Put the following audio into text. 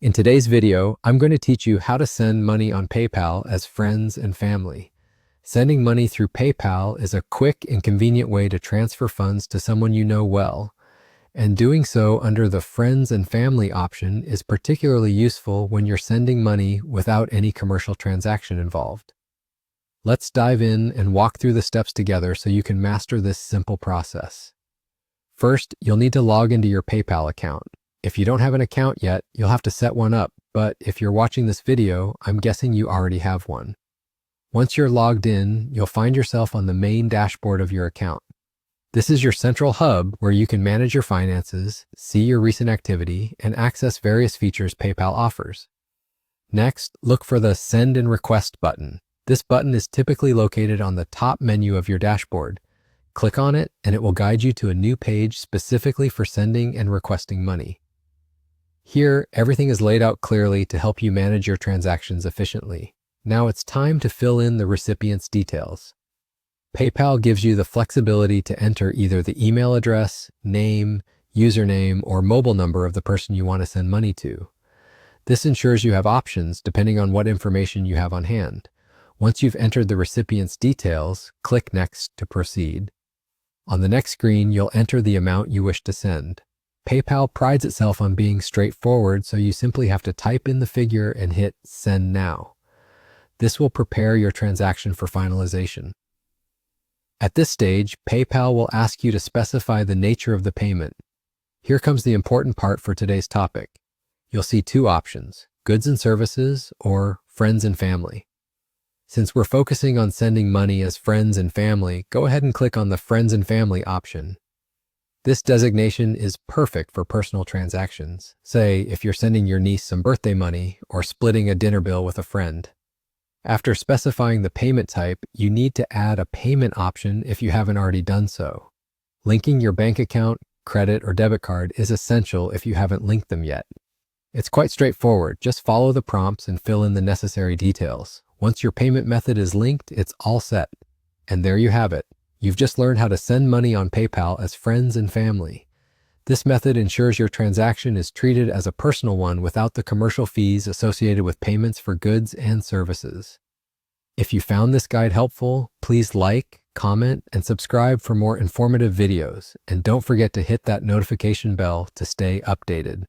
In today's video, I'm going to teach you how to send money on PayPal as friends and family. Sending money through PayPal is a quick and convenient way to transfer funds to someone you know well, and doing so under the friends and family option is particularly useful when you're sending money without any commercial transaction involved. Let's dive in and walk through the steps together so you can master this simple process. First, you'll need to log into your PayPal account. If you don't have an account yet, you'll have to set one up, but if you're watching this video, I'm guessing you already have one. Once you're logged in, you'll find yourself on the main dashboard of your account. This is your central hub where you can manage your finances, see your recent activity, and access various features PayPal offers. Next, look for the Send and Request button. This button is typically located on the top menu of your dashboard. Click on it, and it will guide you to a new page specifically for sending and requesting money. Here, everything is laid out clearly to help you manage your transactions efficiently. Now it's time to fill in the recipient's details. PayPal gives you the flexibility to enter either the email address, name, username, or mobile number of the person you want to send money to. This ensures you have options depending on what information you have on hand. Once you've entered the recipient's details, click Next to proceed. On the next screen, you'll enter the amount you wish to send. PayPal prides itself on being straightforward, so you simply have to type in the figure and hit Send Now. This will prepare your transaction for finalization. At this stage, PayPal will ask you to specify the nature of the payment. Here comes the important part for today's topic. You'll see two options, goods and services or friends and family. Since we're focusing on sending money as friends and family, go ahead and click on the Friends and Family option. This designation is perfect for personal transactions, say if you're sending your niece some birthday money or splitting a dinner bill with a friend. After specifying the payment type, you need to add a payment option if you haven't already done so. Linking your bank account, credit, or debit card is essential if you haven't linked them yet. It's quite straightforward. Just follow the prompts and fill in the necessary details. Once your payment method is linked, it's all set. And there you have it. You've just learned how to send money on PayPal as friends and family. This method ensures your transaction is treated as a personal one without the commercial fees associated with payments for goods and services. If you found this guide helpful, please like, comment, and subscribe for more informative videos. And don't forget to hit that notification bell to stay updated.